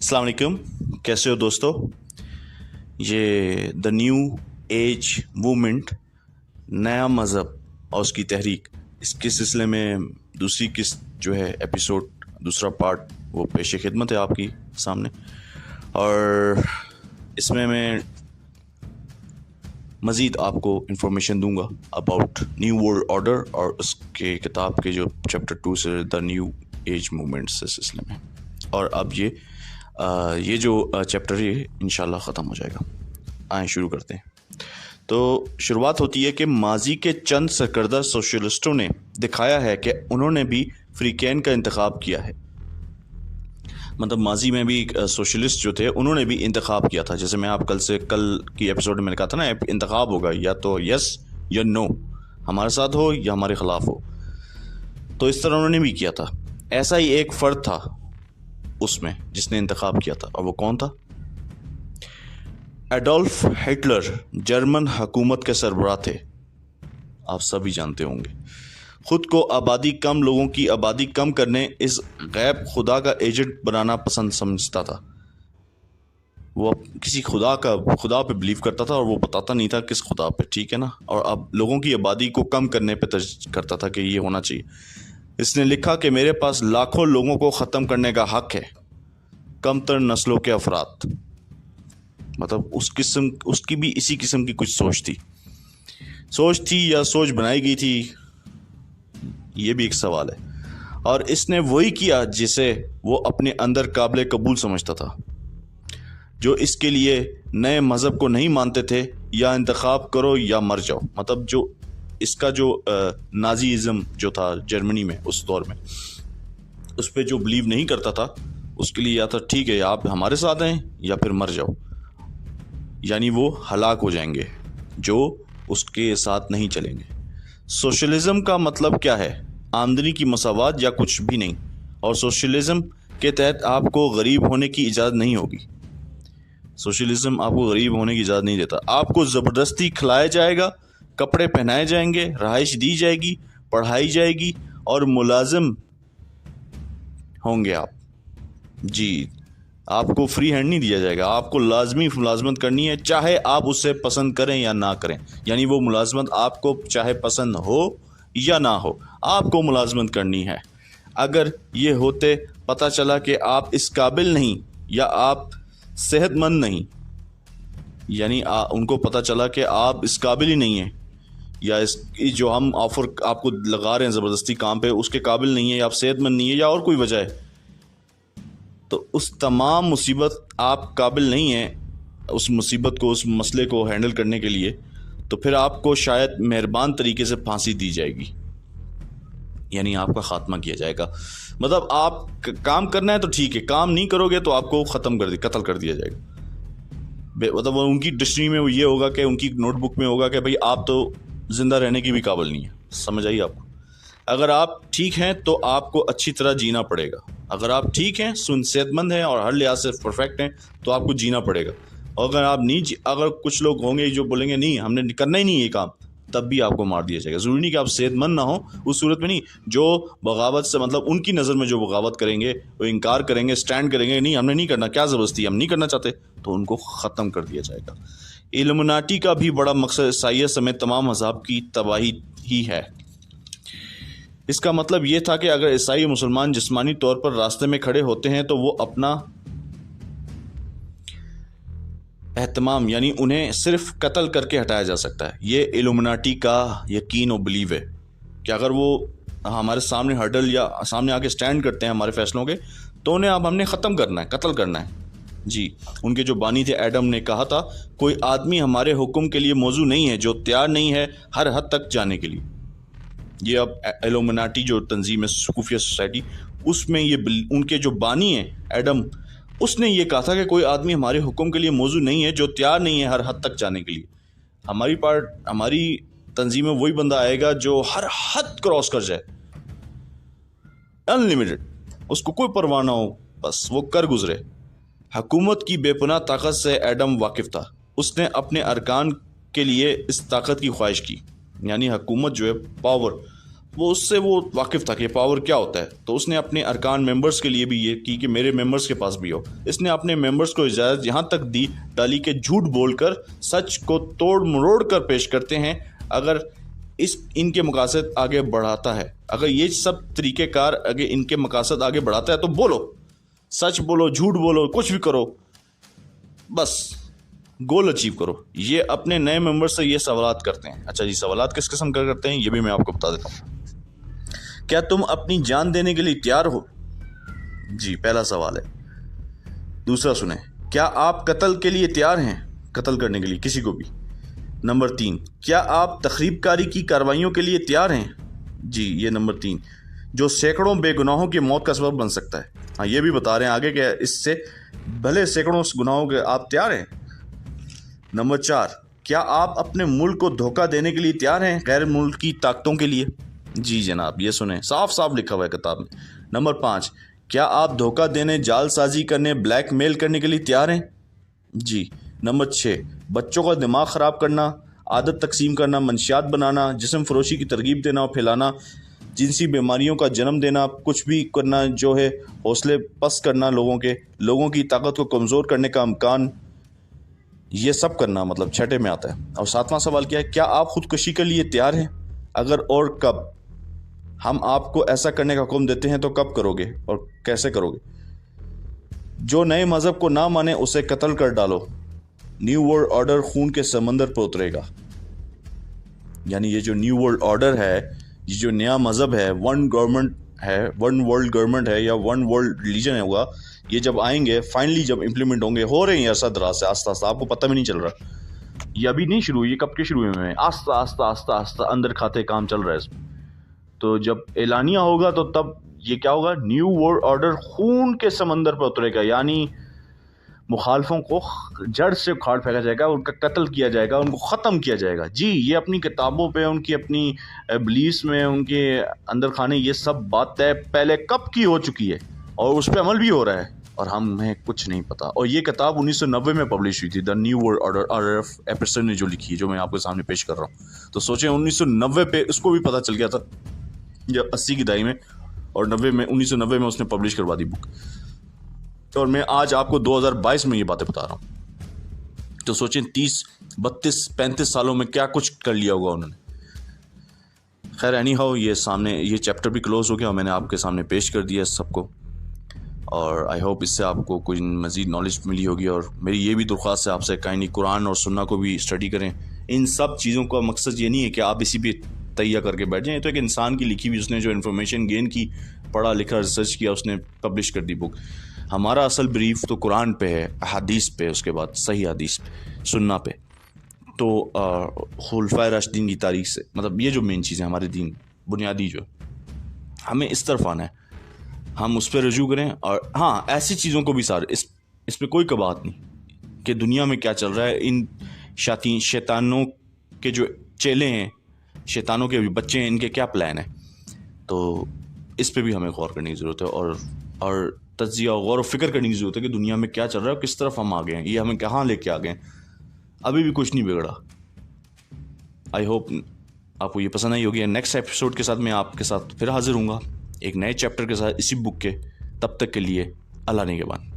अस्सलाम वालेकुम, कैसे हो दोस्तों। ये द न्यू एज मूवमेंट, नया मज़हब और उसकी तहरीक, इसके सिलसिले में दूसरी किस्त जो है एपिसोड, दूसरा पार्ट वो पेश खिदमत है आपकी सामने। और इसमें मैं मज़ीद आपको इंफॉर्मेशन दूंगा अबाउट न्यू वर्ल्ड ऑर्डर और उसके किताब के जो चैप्टर 2 से द न्यू एज मूवमेंट से सिलसिले में। और अब ये जो चैप्टर है इंशाल्लाह ख़त्म हो जाएगा। आए शुरू करते हैं। तो शुरुआत होती है कि माजी के चंद सरकर्दा सोशलिस्टों ने दिखाया है कि उन्होंने भी फ्रीकैन का इंतखाब किया है। मतलब माजी में भी सोशलिस्ट जो थे उन्होंने भी इंतखाब किया था। जैसे मैं आप कल की एपिसोड में मैंने कहा था ना, इंतखाब होगा या तो यस या नो, हमारे साथ हो या हमारे ख़िलाफ़ हो। तो इस तरह उन्होंने भी किया था। ऐसा ही एक फ़र्द था उसमें जिसने इंतखाब किया था, और वो कौन था? एडोल्फ हिटलर जर्मन हुकूमत के सरबराह थे, आप सभी जानते होंगे। खुद को लोगों की आबादी कम करने इस गैब खुदा का एजेंट बनाना पसंद समझता था। वो किसी खुदा पे बिलीव करता था और वो बताता नहीं था किस खुदा पे, ठीक है ना। और अब लोगों की आबादी को कम करने पे तर्ज करता था कि ये होना चाहिए। इसने लिखा कि मेरे पास लाखों लोगों को ख़त्म करने का हक है, कमतर नस्लों के अफराद। मतलब उसकी भी इसी किस्म की कुछ सोच थी या सोच बनाई गई थी, ये भी एक सवाल है। और इसने वही किया जिसे वो अपने अंदर काबिल कबूल समझता था। जो इसके लिए नए मज़हब को नहीं मानते थे, या इंतखाब करो या मर जाओ। मतलब जो इसका जो नाजीज़म जो था जर्मनी में उस दौर में, उस पर जो बिलीव नहीं करता था, उसके लिए या तो ठीक है आप हमारे साथ हैं या फिर मर जाओ। यानी वो हलाक हो जाएंगे जो उसके साथ नहीं चलेंगे। सोशलिज्म का मतलब क्या है? आमदनी की मसावत या कुछ भी नहीं। और सोशलिज्म के तहत आपको गरीब होने की इजाज़त नहीं होगी। सोशलिज्म आपको गरीब होने की इजाज़त नहीं देता। आपको ज़बरदस्ती खिलाया जाएगा, कपड़े पहनाए जाएंगे, रहाइश दी जाएगी, पढ़ाई जाएगी और मुलाजिम होंगे आप। जी, आपको फ्री हैंड नहीं दिया जाएगा। आपको लाजमी मुलाजमत करनी है, चाहे आप उससे पसंद करें या ना करें। यानी वो मुलाजमत आपको चाहे पसंद हो या ना हो, आपको मुलाजमत करनी है। अगर ये होते पता चला कि आप इस काबिल नहीं या आप सेहतमंद नहीं, यानी उनको पता चला कि आप इस काबिल ही नहीं हैं, या जो हम ऑफर आपको लगा रहे हैं ज़बरदस्ती काम पे, उसके काबिल नहीं है, या आप सेहतमंद नहीं है, या और कोई वजह है, तो उस तमाम मुसीबत आप काबिल नहीं हैं उस मुसीबत को, उस मसले को हैंडल करने के लिए, तो फिर आपको शायद मेहरबान तरीके से फांसी दी जाएगी। यानी आपका ख़ात्मा किया जाएगा। मतलब आप काम करना है तो ठीक है, काम नहीं करोगे तो आपको कत्ल कर दिया जाएगा। मतलब उनकी डिक्शनरी में ये होगा कि, उनकी नोटबुक में होगा कि भाई आप तो ज़िंदा रहने की भी काबिल नहीं है। समझ आइए आपको। अगर आप ठीक हैं तो आपको अच्छी तरह जीना पड़ेगा। अगर आप ठीक हैं, सेहतमंद हैं और हर लिहाज से परफेक्ट हैं, तो आपको जीना पड़ेगा। और अगर कुछ लोग होंगे जो बोलेंगे नहीं हमने करना ही नहीं ये काम, तब भी आपको मार दिया जाएगा। ज़रूरी नहीं कि आप सेहतमंद ना हो, उस सूरत में नहीं। जो बगावत से, मतलब उनकी नज़र में जो बगावत करेंगे, वो इनकार करेंगे, स्टैंड करेंगे, नहीं हमने नहीं करना, क्या ज़बरदस्ती, हम नहीं करना चाहते, तो उनको ख़त्म कर दिया जाएगा। इल्यूमिनाटी का भी बड़ा मकसद ईसाइयत समेत तमाम मज़हब की तबाही ही है। इसका मतलब ये था कि अगर ईसाई मुसलमान जिस्मानी तौर पर रास्ते में खड़े होते हैं तो वो अपना एहतमाम, यानी उन्हें सिर्फ कत्ल करके हटाया जा सकता है। ये इल्यूमिनाटी का यकीन और बिलीव है कि अगर वो हमारे सामने हर्डल या सामने आके स्टैंड करते हैं हमारे फैसलों के, तो उन्हें अब हमने ख़त्म करना है, कत्ल करना है। जी, उनके जो बानी थे एडम ने कहा था, कोई आदमी हमारे हुक्म के लिए मौजू नहीं है जो तैयार नहीं है हर हद तक जाने के लिए। ये अब इल्यूमिनाटी जो तंजीम है, खुफिया सोसाइटी, उसमें ये उनके जो बानी हैं एडम, उसने ये कहा था कि कोई आदमी हमारे हुक्म के लिए मौजू नहीं है जो तैयार नहीं है हर हद तक जाने के लिए। हमारी तंजीम में वही बंदा आएगा जो हर हद क्रॉस कर जाए, अनलिमिटेड, उसको कोई परवाह ना हो, बस वो कर गुजरे। हुकूमत की बेपनाह ताकत से एडम वाकिफ था। उसने अपने अरकान के लिए इस ताकत की ख्वाहिश की। यानी हुकूमत जो है, وہ اس سے وہ واقف تھا کہ پاور کیا ہوتا ہے، تو اس نے اپنے ارکان ممبرز کے لیے بھی یہ کی کہ میرے ممبرز کے پاس بھی ہو. اس نے اپنے ممبرز کو اجازت یہاں تک دی ڈالی کہ جھوٹ بول کر سچ کو توڑ مروڑ کر پیش کرتے ہیں اگر ان کے مقاصد آگے بڑھاتا ہے. اگر یہ سب طریقہ کار اگر ان کے مقاصد آگے بڑھاتا ہے تو بولو، سچ بولو، جھوٹ بولو، کچھ بھی کرو، بس گول اچیو کرو. یہ اپنے نئے ممبر سے یہ سوالات کرتے ہیں. اچھا جی، سوالات کس قسم کا کرتے ہیں یہ بھی میں آپ کو بتا دیتا ہوں. کیا تم اپنی جان دینے کے لیے تیار ہو؟ جی، پہلا سوال ہے. دوسرا سنیں، کیا آپ قتل کے لیے تیار ہیں؟ قتل کرنے کے لیے کسی کو بھی. نمبر 3، کیا آپ تخریب کاری کی کارروائیوں کے لیے تیار ہیں؟ جی، یہ نمبر 3 جو سینکڑوں بے گناہوں کی موت کا سبب بن سکتا ہے. ہاں، یہ بھی بتا رہے ہیں آگے کہ اس سے بھلے سینکڑوں گناہوں کے آپ تیار ہیں. نمبر 4، کیا آپ اپنے ملک کو دھوکہ دینے کے لیے تیار ہیں غیر ملکی طاقتوں کے لیے؟ جی جناب، یہ سنیں، صاف صاف لکھا ہوا ہے کتاب میں. نمبر 5، کیا آپ دھوکہ دینے، جال سازی کرنے، بلیک میل کرنے کے لیے تیار ہیں؟ جی. نمبر 6، بچوں کا دماغ خراب کرنا، عادت تقسیم کرنا، منشیات بنانا، جسم فروشی کی ترغیب دینا اور پھیلانا، جنسی بیماریوں کا جنم دینا، کچھ بھی کرنا جو ہے حوصلے پست کرنا لوگوں کی طاقت کو کمزور کرنے کا امکان، یہ سب کرنا مطلب چھٹے میں آتا ہے. اور 7واں سوال کیا ہے؟ کیا آپ خودکشی کے لیے تیار ہیں؟ اگر اور کب؟ ہم آپ کو ایسا کرنے کا حکم دیتے ہیں تو کب کرو گے اور کیسے کرو گے؟ جو نئے مذہب کو نہ مانے اسے قتل کر ڈالو. نیو ورلڈ آرڈر خون کے سمندر پر اترے گا. یعنی یہ جو نیو ورلڈ آرڈر ہے، یہ جو نیا مذہب ہے، ون ورلڈ گورنمنٹ ہے یا ون ورلڈ ریلیجن ہوگا، یہ جب آئیں گے فائنلی، جب امپلیمنٹ ہوں گے، ہو رہے ہیں عرصہ دراز سے آہستہ آہستہ، آپ کو پتہ بھی نہیں چل رہا. یہ ابھی نہیں شروع ہوئی، یہ کب کے شروع ہوئے ہیں، آہستہ آہستہ اندر کھاتے کام چل رہا ہے اس میں. تو جب اعلانیہ ہوگا تو تب یہ کیا ہوگا؟ نیو ورلڈ آرڈر خون کے سمندر پر اترے گا. یعنی مخالفوں کو جڑ سے اکھاڑ پھینکا جائے گا، ان کا قتل کیا جائے گا، ان کو ختم کیا جائے گا. جی، یہ اپنی کتابوں پہ، ان کی اپنی بلیفس میں، ان کے اندر کھانے، یہ سب بات طے پہلے کب کی ہو چکی ہے اور اس پہ عمل بھی ہو رہا ہے اور ہمیں کچھ نہیں پتا. اور یہ کتاب 1990 میں پبلش ہوئی تھی، the new world order, RF ایپرسن نے جو لکھی ہے، جو میں آپ کے سامنے پیش کر رہا ہوں. تو سوچیں 1990 پہ اس کو بھی پتا چل گیا تھا، جب 80 کی دہائی میں اور 1990 میں اس نے پبلش کروا دی بک. اور میں آج آپ کو 2022 میں یہ باتیں بتا رہا ہوں. تو سوچیں 30 32 35 سالوں میں کیا کچھ کر لیا ہوگا انہوں نے. خیر، اینی ہاؤ، یہ سامنے یہ چیپٹر بھی کلوز ہو گیا اور میں نے آپ کے سامنے پیش کر دیا سب کو. اور آئی ہوپ اس سے آپ کو کوئی مزید نالج ملی ہوگی. اور میری یہ بھی درخواست ہے آپ سے، کہیں نہیں قرآن اور سنہ کو بھی اسٹڈی کریں. ان سب چیزوں کا مقصد یہ نہیں ہے کہ آپ اسی پہ تہیہ کر کے بیٹھ جائیں. یہ تو ایک انسان کی لکھی ہوئی، اس نے جو انفارمیشن گین کی، پڑھا لکھا، ریسرچ کیا، اس نے پبلش کر دی بک. ہمارا اصل بریف تو قرآن پہ ہے، حدیث پہ، اس کے بعد صحیح حدیث پہ، سنہ پہ. تو خلفائے راشدین کی تاریخ سے، مطلب یہ جو مین چیزیں ہمارے دین بنیادی، جو ہمیں اس طرف آنا ہے، ہم اس پہ رجوع کریں. اور ہاں، ایسی چیزوں کو بھی سارے اس پہ کوئی کباہت نہیں کہ دنیا میں کیا چل رہا ہے. ان شیطانوں کے جو چیلے ہیں، شیطانوں کے بھی بچے ہیں، ان کے کیا پلان ہیں. تو اس پہ بھی ہمیں غور کرنے کی ضرورت ہے اور تجزیہ غور و فکر کرنے کی ضرورت ہے کہ دنیا میں کیا چل رہا ہے اور کس طرف ہم آگے ہیں، یہ ہمیں کہاں لے کے آگے ہیں. ابھی بھی کچھ نہیں بگڑا. آئی ہوپ آپ کو یہ پسند آئی ہوگی. نیکسٹ ایپیسوڈ کے ساتھ میں آپ کے ساتھ پھر حاضر ہوں گا ایک نئے چیپٹر کے ساتھ اسی بک کے. تب تک کے لیے اللہ نگہبان.